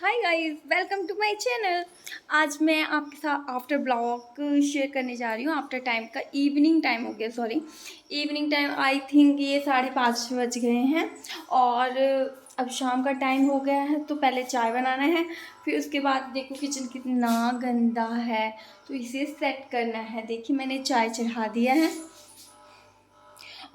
Hi guys, welcome to my channel. आज मैं आपके साथ आफ्टर ब्लॉग शेयर करने जा रही हूँ। आफ्टर टाइम का इवनिंग टाइम हो गया, sorry evening time, I think ये 5:30 बज गए हैं और अब शाम का टाइम हो गया है। तो पहले चाय बनाना है, फिर उसके बाद देखो किचन कितना गंदा है तो इसे सेट करना है। देखिए मैंने चाय चढ़ा दिया है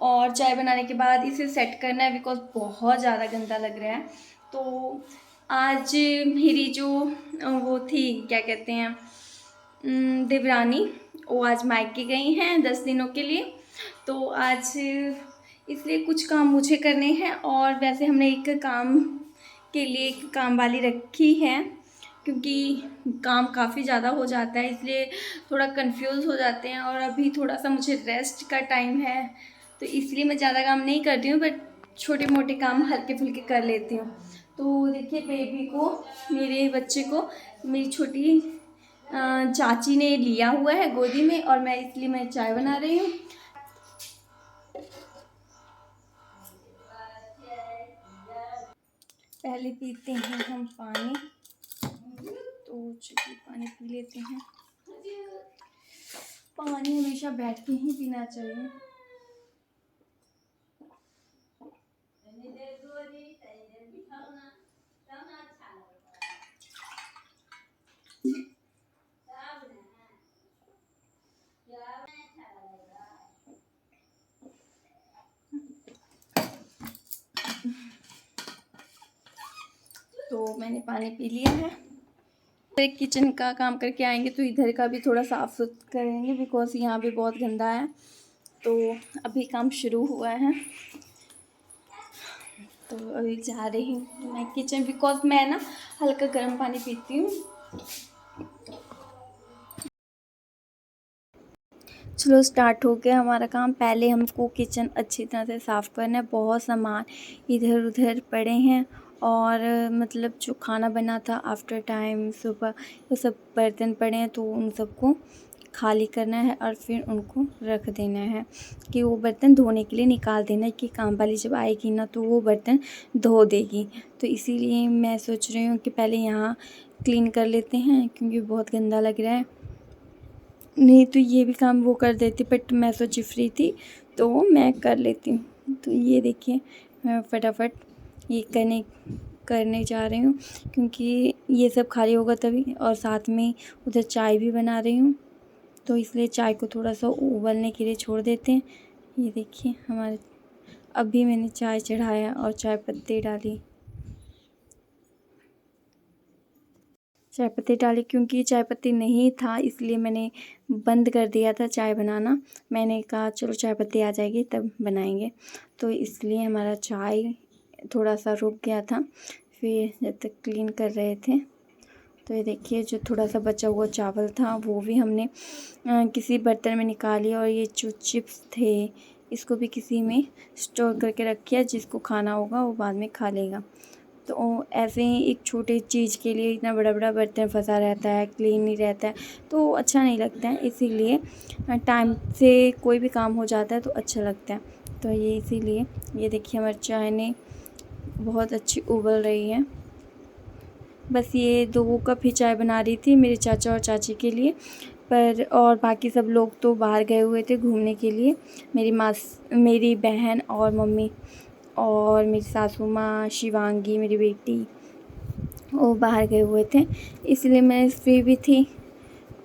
और चाय बनाने के बाद इसे सेट करना है बिकॉज बहुत ज़्यादा गंदा लग रहा है। तो आज मेरी जो वो थी, क्या कहते हैं, देवरानी, वो आज मायके गई हैं 10 दिनों के लिए। तो आज इसलिए कुछ काम मुझे करने हैं और वैसे हमने एक काम के लिए एक काम वाली रखी है क्योंकि काम काफ़ी ज़्यादा हो जाता है, इसलिए थोड़ा कंफ्यूज हो जाते हैं। और अभी थोड़ा सा मुझे रेस्ट का टाइम है तो इसलिए मैं ज़्यादा काम नहीं करती हूँ, बट छोटे मोटे काम हल्के फुल्के कर लेती हूँ। तो देखिए बेबी को, मेरे बच्चे को मेरी छोटी चाची ने लिया हुआ है गोदी में और मैं चाय बना रही हूँ। पहले पीते हैं हम पानी, तो चलिए पानी पी लेते हैं। पानी हमेशा बैठ के ही पीना चाहिए। तो मैंने पानी पी लिया है। किचन का काम करके आएंगे तो इधर का भी थोड़ा साफ सुथरा करेंगे बिकॉज यहाँ भी बहुत गंदा है। तो अभी काम शुरू हुआ है तो अभी जा रही हूँ मैं किचन, बिकॉज मैं ना हल्का गर्म पानी पीती हूँ। चलो स्टार्ट हो गया हमारा काम। पहले हमको किचन अच्छी तरह से साफ़ करना है। बहुत सामान इधर उधर पड़े हैं और मतलब जो खाना बना था आफ्टर टाइम सुबह, वो सब बर्तन पड़े हैं तो उन सबको खाली करना है और फिर उनको रख देना है कि वो बर्तन धोने के लिए निकाल देना है कि काम वाली जब आएगी ना तो वो बर्तन धो देगी। तो इसीलिए मैं सोच रही हूँ कि पहले यहाँ क्लीन कर लेते हैं क्योंकि बहुत गंदा लग रहा है। नहीं तो ये भी काम वो कर देती, बट मैं सोची फ्री थी तो मैं कर लेती हूँ। तो ये देखिए मैं फटाफट ये करने जा रही हूँ क्योंकि ये सब खाली होगा तभी, और साथ में उधर चाय भी बना रही हूँ तो इसलिए चाय को थोड़ा सा उबलने के लिए छोड़ देते हैं। ये देखिए हमारे अभी मैंने चाय चढ़ाया और चाय पत्ती डाली, चाय पत्ती डाली क्योंकि चाय पत्ती नहीं था इसलिए मैंने बंद कर दिया था चाय बनाना। मैंने कहा चलो चाय पत्ती आ जाएगी तब बनाएंगे, तो इसलिए हमारा चाय थोड़ा सा रुक गया था फिर जब तक क्लीन कर रहे थे। तो ये देखिए जो थोड़ा सा बचा हुआ चावल था वो भी हमने किसी बर्तन में निकाली, और ये जो चिप्स थे इसको भी किसी में स्टोर करके रखिए, जिसको खाना होगा वो बाद में खा लेगा। तो ऐसे ही एक छोटे चीज़ के लिए इतना बड़ा बड़ा बर्तन फंसा रहता है, क्लीन नहीं रहता है तो अच्छा नहीं लगता है। इसीलिए टाइम से कोई भी काम हो जाता है तो अच्छा लगता है। तो ये इसीलिए ये देखिए हमारी चाय ने बहुत अच्छी उबल रही है। बस ये 2 कप ही चाय बना रही थी मेरे चाचा और चाची के लिए, पर और बाकी सब लोग तो बाहर गए हुए थे घूमने के लिए। मेरी बहन और मम्मी और मेरी सासू माँ शिवांगी मेरी बेटी, वो बाहर गए हुए थे इसलिए मैं फ्री भी थी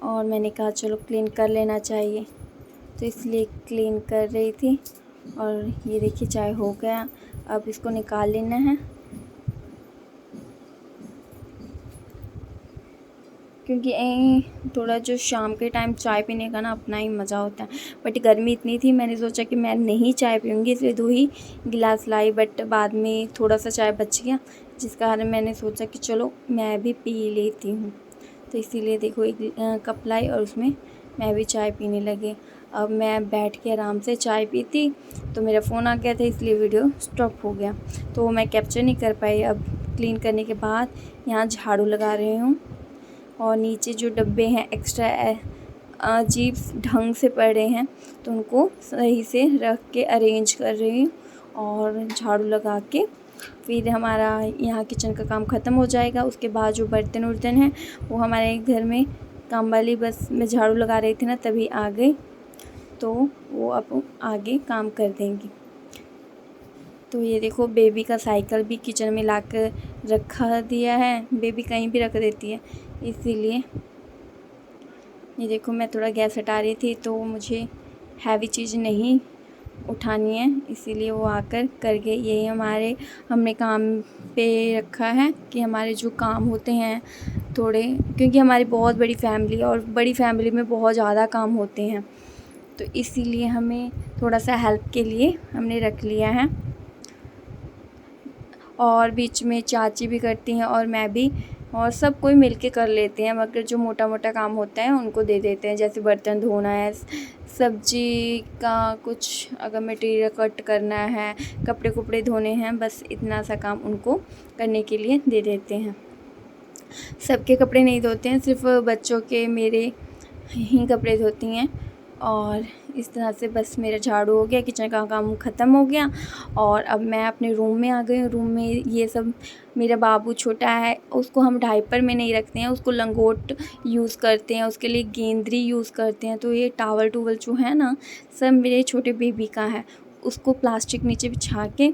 और मैंने कहा चलो क्लीन कर लेना चाहिए, तो इसलिए क्लीन कर रही थी। और ये देखिए चाय हो गया, अब इसको निकाल लेना है क्योंकि थोड़ा जो शाम के टाइम चाय पीने का ना अपना ही मज़ा होता है। बट गर्मी इतनी थी मैंने सोचा कि मैं नहीं चाय पीऊँगी इसलिए 2 ही गिलास लाई, बट बाद में थोड़ा सा चाय बच गया जिस कारण मैंने सोचा कि चलो मैं भी पी लेती हूँ। तो इसीलिए देखो 1 कप लाई और उसमें मैं भी चाय पीने लगी। अब मैं बैठ के आराम से चाय पीती तो मेरा फ़ोन आ गया था इसलिए वीडियो स्टॉप हो गया, तो मैं कैप्चर नहीं कर पाई। अब क्लीन करने के बाद यहाँ झाड़ू लगा रही हूँ और नीचे जो डब्बे हैं एक्स्ट्रा अजीब ढंग से पड़े हैं तो उनको सही से रख के अरेंज कर रही हूँ और झाड़ू लगा के फिर हमारा यहाँ किचन का काम ख़त्म हो जाएगा। उसके बाद जो बर्तन वर्तन हैं वो हमारे घर में काम वाली, बस मैं झाड़ू लगा रही थी ना तभी आ गई, तो वो अब आगे काम कर देंगी। तो ये देखो बेबी का साइकिल भी किचन में ला कर रखा दिया है, बेबी कहीं भी रख देती है, इसीलिए ये देखो मैं थोड़ा गैस हटा रही थी तो मुझे हैवी चीज़ नहीं उठानी है, इसीलिए वो आकर कर गई। यही हमने काम पे रखा है कि हमारे जो काम होते हैं थोड़े, क्योंकि हमारी बहुत बड़ी फैमिली है और बड़ी फैमिली में बहुत ज़्यादा काम होते हैं, तो इसीलिए हमें थोड़ा सा हेल्प के लिए हमने रख लिया है। और बीच में चाची भी करती हैं और मैं भी, और सब कोई मिल के कर लेते हैं, मगर जो मोटा मोटा काम होता है उनको दे देते हैं, जैसे बर्तन धोना है, सब्जी का कुछ अगर मटीरियल कट करना है, कपड़े कुपड़े धोने हैं, बस इतना सा काम उनको करने के लिए दे देते हैं। सबके कपड़े नहीं धोते हैं, सिर्फ बच्चों के मेरे ही कपड़े धोती हैं। और इस तरह से बस मेरा झाड़ू हो गया, किचन का काम ख़त्म हो गया और अब मैं अपने रूम में आ गई हूँ। रूम में ये सब, मेरा बाबू छोटा है, उसको हम डायपर में नहीं रखते हैं, उसको लंगोट यूज़ करते हैं, उसके लिए गेंदरी यूज़ करते हैं। तो ये टावल टूवल जो है ना, सब मेरे छोटे बेबी का है, उसको प्लास्टिक नीचे बिछा के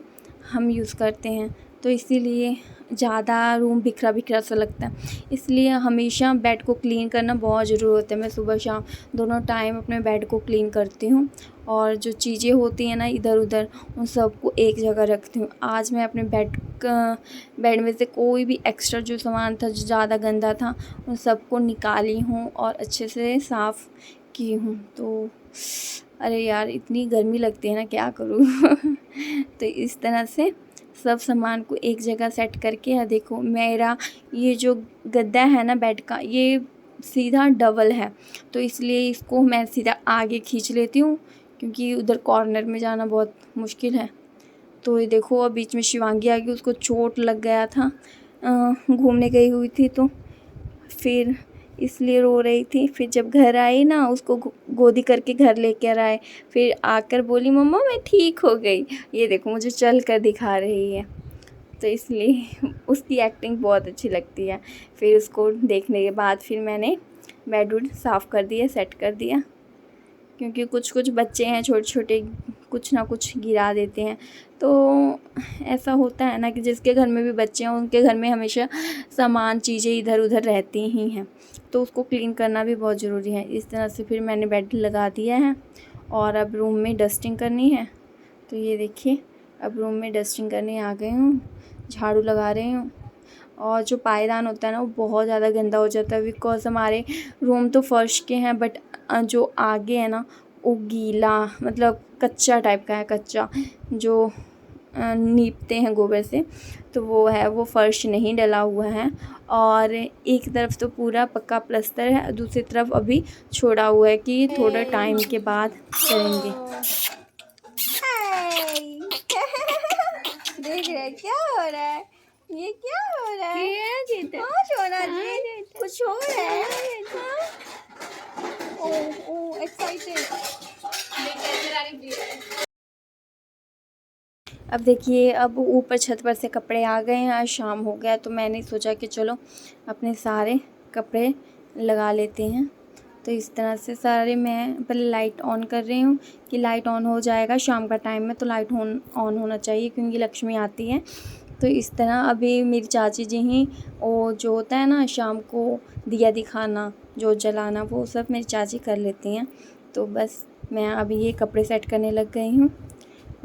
हम यूज़ करते हैं, तो इसीलिए ज़्यादा रूम बिखरा बिखरा सा लगता है, इसलिए हमेशा बेड को क्लीन करना बहुत ज़रूरी होता है। मैं सुबह शाम दोनों टाइम अपने बेड को क्लीन करती हूँ और जो चीज़ें होती हैं ना इधर उधर, उन सबको एक जगह रखती हूँ। आज मैं अपने बेड में से कोई भी एक्स्ट्रा जो सामान था जो ज़्यादा गंदा था उन सबको निकाली हूँ और अच्छे से साफ़ की हूँ। तो अरे यार इतनी गर्मी लगती है ना, क्या करूँ तो इस तरह से सब सामान को एक जगह सेट करके, देखो मेरा ये जो गद्दा है ना बेड का, ये सीधा डबल है, तो इसलिए इसको मैं सीधा आगे खींच लेती हूँ, क्योंकि उधर कॉर्नर में जाना बहुत मुश्किल है। तो ये देखो अब बीच में शिवांगी आ गई, उसको चोट लग गया था, घूमने गई हुई थी, तो फिर इसलिए रो रही थी। फिर जब घर आई ना, उसको गोदी करके घर लेकर आए, फिर आकर बोली मम्मा मैं ठीक हो गई। ये देखो मुझे चल कर दिखा रही है, तो इसलिए उसकी एक्टिंग बहुत अच्छी लगती है। फिर उसको देखने के बाद फिर मैंने बेड वुड साफ़ कर दिया, सेट कर दिया, क्योंकि कुछ कुछ बच्चे हैं छोटे छोटे, कुछ ना कुछ गिरा देते हैं। तो ऐसा होता है ना कि जिसके घर में भी बच्चे हैं उनके घर में हमेशा सामान चीज़ें इधर उधर रहती ही हैं, तो उसको क्लीन करना भी बहुत ज़रूरी है। इस तरह से फिर मैंने बेड लगा दिया है और अब रूम में डस्टिंग करनी है। तो ये देखिए अब रूम में डस्टिंग करने आ गई हूँ, झाड़ू लगा रही हूँ। और जो पायदान होता है ना वो बहुत ज़्यादा गंदा हो जाता है, बिकॉज़ हमारे रूम तो फर्श के हैं, बट जो आगे है ना वो गीला, मतलब कच्चा टाइप का है, कच्चा जो नीपते हैं गोबर से, तो वो है, वो फ़र्श नहीं डला हुआ है। और एक तरफ तो पूरा पक्का प्लास्टर है, दूसरी तरफ अभी छोड़ा हुआ है कि थोड़ा टाइम के बाद करेंगे। देख रहे क्या हो रहा है, ये क्या हो रहा है? हाँ सोना जी कुछ हो रहा है? ओह एक्साइटेड। अब देखिए अब ऊपर छत पर से कपड़े आ गए हैं, आज शाम हो गया, तो मैंने सोचा कि चलो अपने सारे कपड़े लगा लेते हैं। तो इस तरह से सारे, मैं पहले लाइट ऑन कर रही हूँ कि लाइट ऑन हो जाएगा शाम का टाइम में, तो लाइट ऑन होना चाहिए क्योंकि लक्ष्मी आती है। तो इस तरह अभी मेरी चाची जी ही, वो जो होता है ना शाम को दिया दिखाना, जो जलाना, वो सब मेरी चाची कर लेती हैं। तो बस मैं अभी ये कपड़े सेट करने लग गई हूँ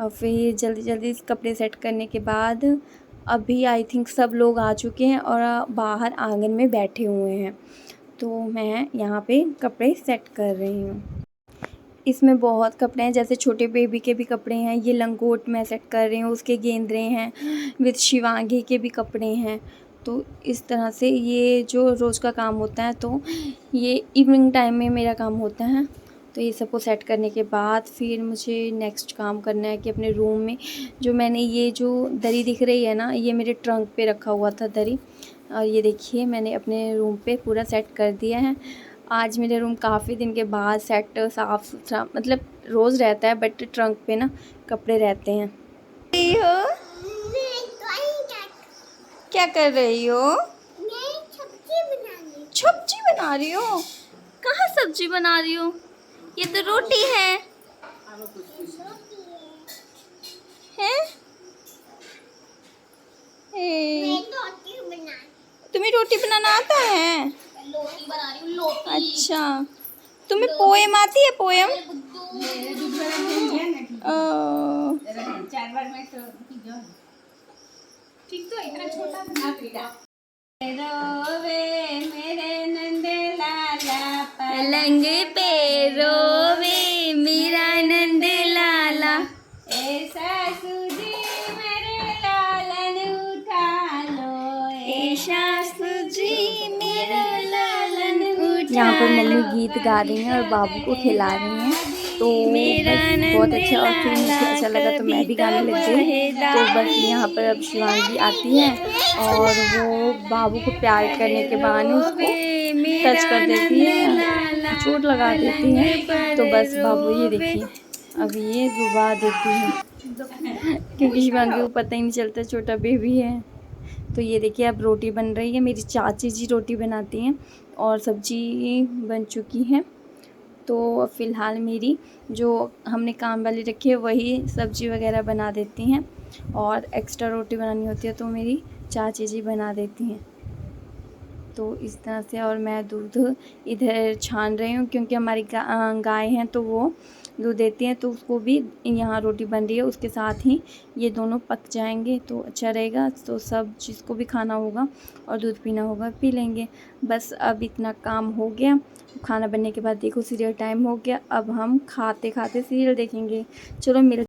और फिर जल्दी जल्दी कपड़े सेट करने के बाद अभी आई थिंक सब लोग आ चुके हैं और बाहर आंगन में बैठे हुए हैं, तो मैं यहाँ पे कपड़े सेट कर रही हूँ। इसमें बहुत कपड़े हैं, जैसे छोटे बेबी के भी कपड़े हैं, ये लंगोट मैं सेट कर रही हूँ, उसके गेंदरे हैं, विद शिवांगी के भी कपड़े हैं। तो इस तरह से ये जो रोज़ का काम होता है, तो ये इवनिंग टाइम में मेरा काम होता है। तो ये सबको सेट करने के बाद फिर मुझे नेक्स्ट काम करना है कि अपने रूम में जो मैंने ये जो दरी दिख रही है ना, ये मेरे ट्रंक पे रखा हुआ था दरी, और ये देखिए मैंने अपने रूम पे पूरा सेट कर दिया है। आज मेरे रूम काफ़ी दिन के बाद सेट साफ़ सुथरा, मतलब रोज़ रहता है बट ट्रंक पे ना कपड़े रहते हैं। क्या कर रही हो? मैं सब्जी बना रही हूँ। सब्जी बना रही हो? कहाँ सब्जी बना रही हो? ये तो रोटी है। हैं? मैं रोटी बना तुम्हें रोटी बनाना आता है? रोटी बना रही हूँ। अच्छा, तुम्हें पोएम आती है? पोएम? ठीक तो इतना छोटा बना पीड़ा। रोवे मेरे नंद लाला पलंग पे रोवे मेरा नंद लाला, ऐसा सूजी मेरे लालन उठा लो, ऐसा सूजी मेरा लालन उठा लो। यहाँ पर मम्मी गीत गा रही हैं और बाबू को खिला रही हैं, तो बस बहुत अच्छा। और फिर मुझे अच्छा लगा तो मैं भी गाने लग गई। तो बस यहाँ पर अब शिवांगी आती है और वो बाबू को प्यार करने के बहाने उसको टच कर देती है, चोट लगा देती है। तो बस बाबू ये देखिए अब ये रुबा देती है, क्योंकि शिवांगी को पता ही नहीं चलता छोटा बेबी है। तो ये देखिए अब रोटी बन रही है। मेरी चाची जी रोटी बनाती हैं और सब्जी बन चुकी है। तो फ़िलहाल मेरी जो हमने काम वाली रखी है वही सब्ज़ी वगैरह बना देती हैं, और एक्स्ट्रा रोटी बनानी होती है तो मेरी चाची जी बना देती हैं। तो इस तरह से, और मैं दूध इधर छान रही हूँ क्योंकि हमारी गाय हैं तो वो दूध देती हैं, तो उसको भी यहाँ रोटी बन रही है, उसके साथ ही ये दोनों पक जाएंगे तो अच्छा रहेगा। तो सब जिसको भी खाना होगा और दूध पीना होगा पी लेंगे। बस अब इतना काम हो गया। खाना बनने के बाद देखो सीरियल टाइम हो गया, अब हम खाते खाते सीरियल देखेंगे। चलो मिल